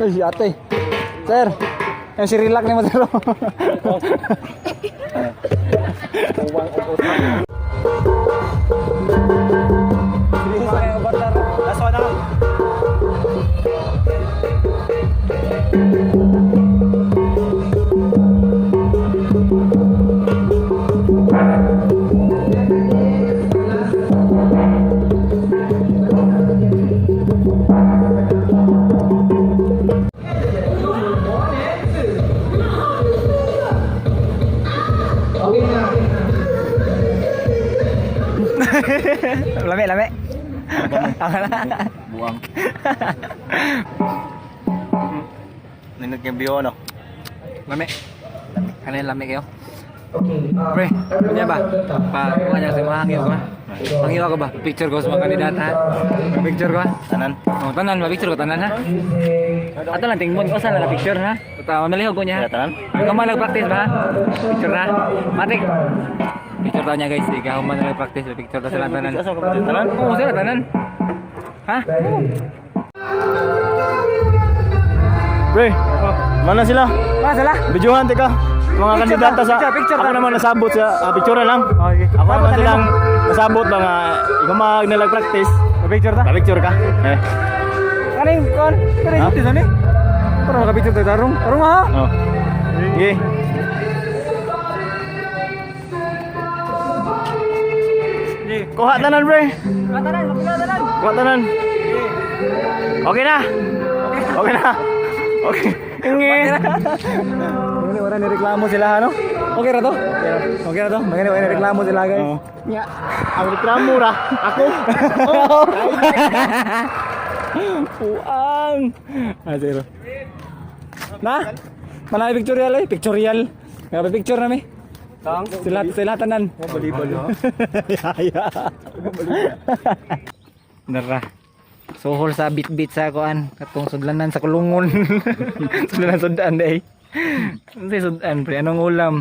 Ay, si ate. Sir, yung si relax ni Matero. Lami, lami. Buang. Ninig yung bio, no? Lami. Ano yung lami kayo? Pre, ano ba? Kuha niya sa mga hangin ko ha? Hangin ako ba? Picture ko sa mga kandidat ha? Picture ko ha? Tanan. Oh, tanan ba? Picture ko tanan ha? Ato lang tingmon ko saan na picture ha? Mamaliho ko niya ha? Tanan? Ikaw man nag-practice ba ha? Picture ha? Matik! Picture daw niya guys, ikaw man nag-practice. Picture daw sila tanan. Tanan? Oo, sila tanan. Ha? Pre, mana sila? Ah, sila? Videohan, teka. Mga Picture kandidata lang, sa... picture Ako lang. naman nasabot sa picture na lang. Okay. Ako naman silang nasabot ba nga ikaw mag nag-practice. Picture ta? Pa-picture ka. Eh. Kaning kon? Kaning Ha? dito ni? Para makapicture tayo tarong. Tarong ha? Oh. Sige. Kuha tanan, pre. Tanan, tanan. Kuha tanan. Okay na. Okay na. Okay. Ingi. Ini orang nireklamo sila ano? Okay ra to? Okay ra to? Magani wala nireklamo sila guys. Oo. Nya. Ang reklamo ra. Ako. Puang. Ah, zero. Na? Mana pictorial eh? Pictorial. Nga picture na mi. Tang. Sila tanan. Bali-bali. Ya. Nara. Sohol sa bit-bit sa kuan katong sudlanan sa kulungon. Sudlanan sudan day. Unsa sudan pre anong ulam?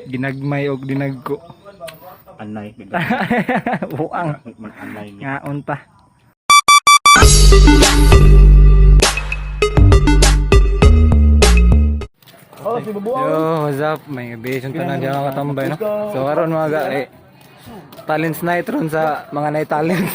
Ginagmay og dinagko. Anay. Buang. Anay ni. Ngaon pa. Oh, si Bubuang. Yo, what's up? May base yung tanan diyan mga katambay no. So karon mga talents night ron sa mga night talents.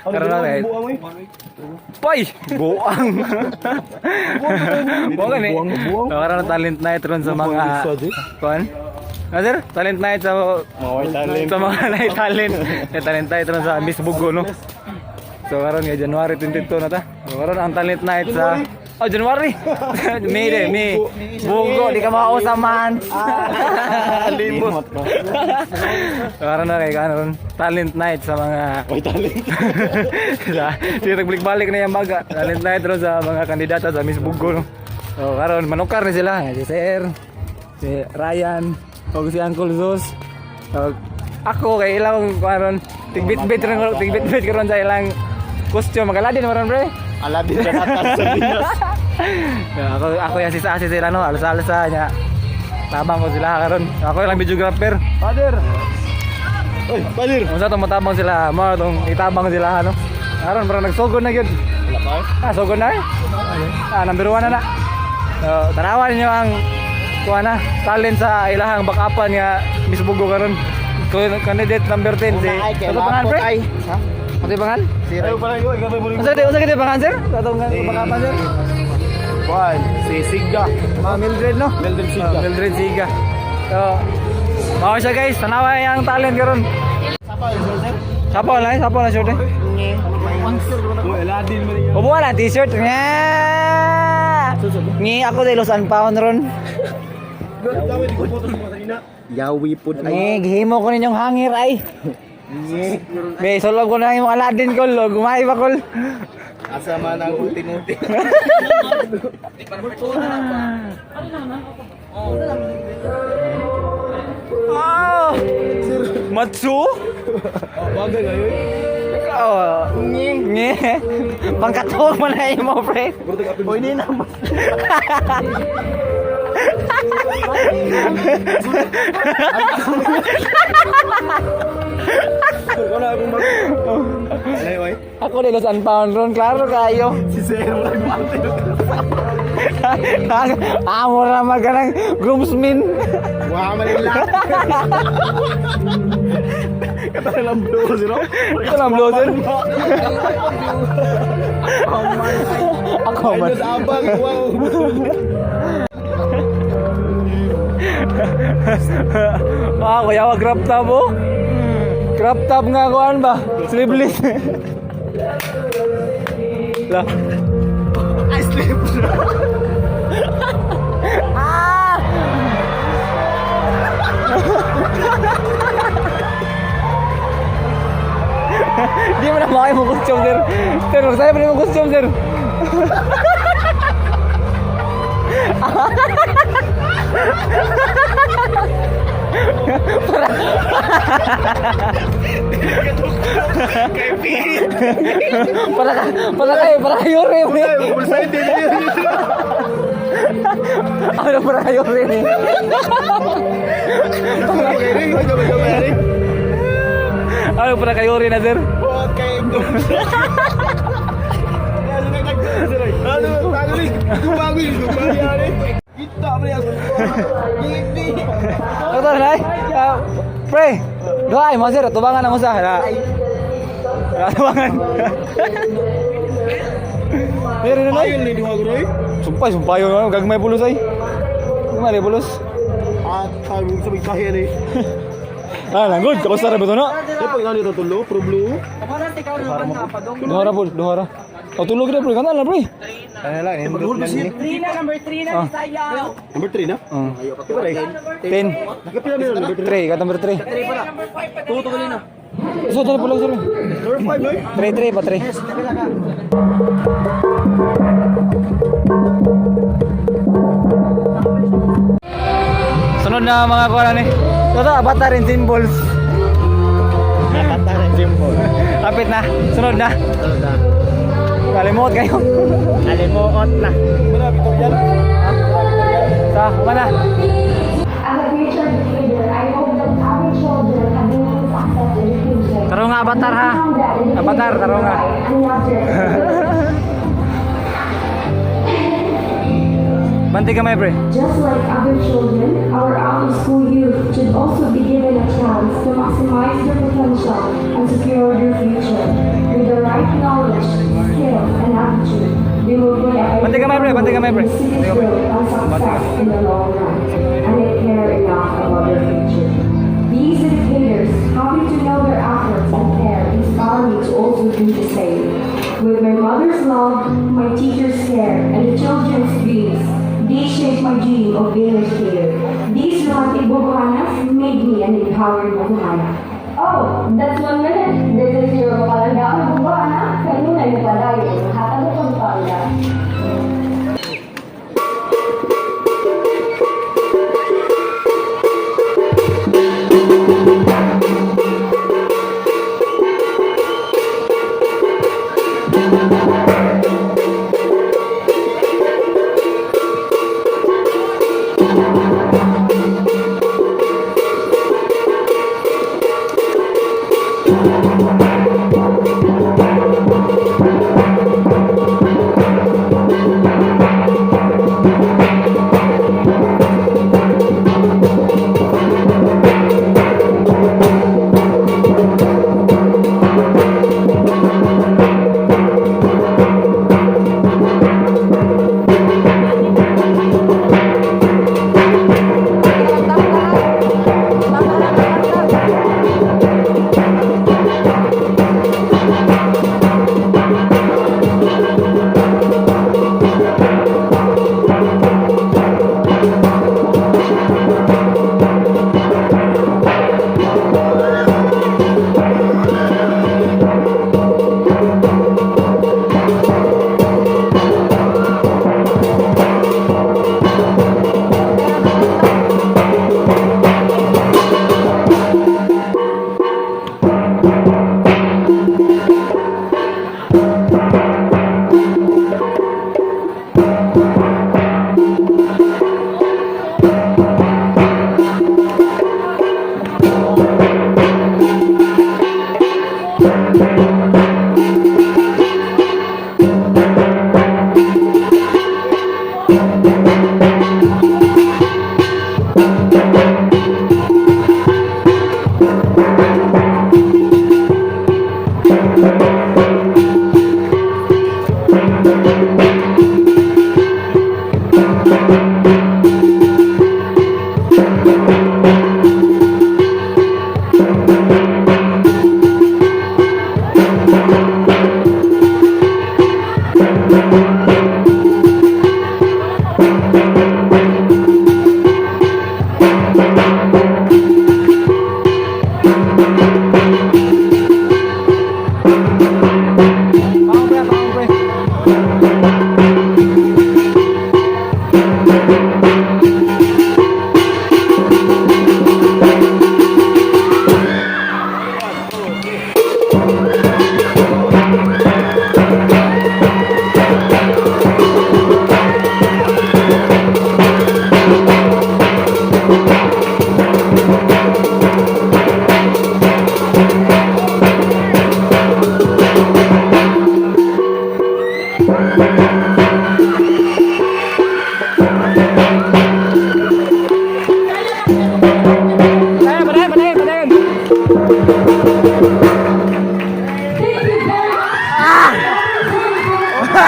Karon na guys. Poy, buang. Buang ni. So karon na talent night ron sa mga kuan. Sir, talent night sa mga night talent. Talent night ron sa Miss Bugo no. So karon nga January 22 na ta. So karon ang talent night sa January. May Bugo di ka makausaman. Limot ko. Karon na kay karon talent night sa mga Talent. Sige nagbalik-balik na yung baga. Talent night ron sa mga kandidata sa Miss Bugo no. So karon manukar ni sila, si Sir, si Ryan, o si Uncle Zos. So, ako kay ilang karon tigbit-bit karon sa ilang costume magaladin maron pre. Aladin sa natas sa Pinas. Ako yung sisa sila no, alsa-alsa nya. Tabang ko sila karon. Ako lang videographer. Father. Oy, Father. Unsa tong matabang sila, mo tong itabang sila ano. Karon parang nagsugod na gyud. Wala pa. Sugod na eh. Number 1 na. So, tanawan niyo ang kuha na talent sa ilahang backupan nga Miss Bugo karon. Candidate number 10 si. Ano pangalan pre? Ha? Ano pangalan? Ayo pala ko, ikaw mo. Unsa kay pangalan sir? Tatong backupan sir. Juan, si Siga. Mildred no? Mildred Siga. Mildred Siga. So, mao siya guys, tanawa yang talent karon. Sapa na short eh. Aladin mo niya. Bubuha na t-shirt nga. Ngi ako dai Los Anpaon ron. Yawi pud Ngi gihimo ko ninyong hangir ay. Be solog ko na yung Aladdin ko, gumay pa kol. asa man ang ulti-ulti. Oh! Matsu? Bagay ayo. Oh, ngi. Pangkatong mo na mo, pre. O ini na. Wala akong mag. Ay, oy. Ako ni Los Unfound ron, klaro kayo. Si Zero nagmante. Amo na magalang groomsmen. Wah, malila. Kata lang blue, Zero. Ito lang bloser. Ako man. Ayos abang, wow. Kuya, wag crop top oh. Crop top nga kuan ba? Sleeveless. Lah. I sleep. Ah! Di mo na makaya mo costume, sir. Sir, magsaya pa rin mo costume, sir. Para kayo rin. Bulsa din. Ano para kayo rin eh. Ano para kayo rin na, sir? Okay. Kita mo yan. Doktor, nay. Pre, doay mo, sir. Tubangan na mo sa. Tubangan. Meron na, nay. Ayun ni Duha Groy. Sumpay yun. Gagmay pulos ay. Gagmay pulos. At sabi mo sabi kaya ni. Langgod. Kamusta na ba ito, no? Di pag nani tulo, pro blue. Duhara. O, tulog na, pre. Kanal na, pre. Ano lang, number 3 na sayaw. Number 3 na? Ayo pa pare. 10. Nakapila mo number 3. 3, kat number 3. Tuto ka na. So, dala pulang, sir. Number 5 boy. 3 pa, 3. Sunod na mga kuha ni. Ito, avatar and symbols. Avatar and symbol. Kapit na. Sunod na. Tanda. Kalimot kayo. Alimuot na. Marami to yan. Sa, mana? As a future leader, I hope that our children have been able to access education. Taro nga avatar ha. Avatar, taro nga. And not just Banti ka may pre. Just like other children, our out-of-school youth should also be given a chance to maximize their potential and secure their future. With the right knowledge, skill, and attitude, they will bring a Banti ka may pre, banti ka may pre. and success in the long run, and they care enough about their future. These educators, having to know their efforts and care, inspire me to also do the same. With my mother's love, my teacher's care, and the children's dreams, these shaped my dream of being a educator. These romantic bubuhanas made me an empowered bubuhana. Oh, that's 1 minute. This is your Palanggao bubuhana. Kanina yung palayo. Hatag ko pala.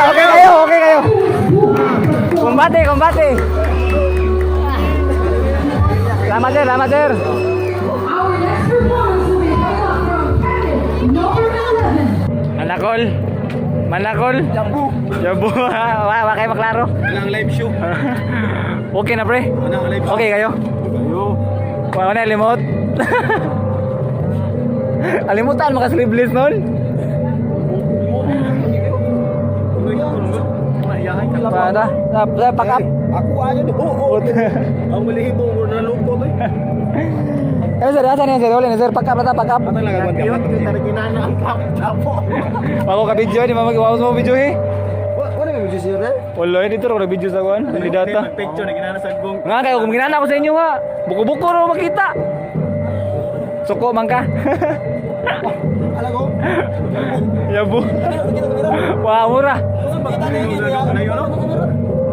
Okay kayo, okay kayo. Kumbate, kumbate. Selamat sir, selamat sir. Our next performance will be held up from packet number 11. Manakol. Manakol. Jabu. Jabu. Wala kayo maklaro. Walang live show. Okay na pre. Walang live show. Okay kayo. Kayo. Wala na limot. Alimutan maka sleeveless nun. Pada, saya pack up. Aku aja nih. Oh. Ang malihibo mo na lupo to. Eh sir, asan yan sir? Ulit sir, pack up, pack up. Patay lang ako. Kita kinana ang kapo. Ako ka video, di ba mag-iwawas mo video eh? Wala may video sir. Wala, dito ro video sa kuan, di data. Picture na kinana sa gong. Nga kayo, kung ginana ko sa inyo ha. Buko-buko ro makita. Suko man ka. Ala ko. Yabu. Wah, murah. Ano yun?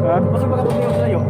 Ha? Basta pagkatapos sa'yo.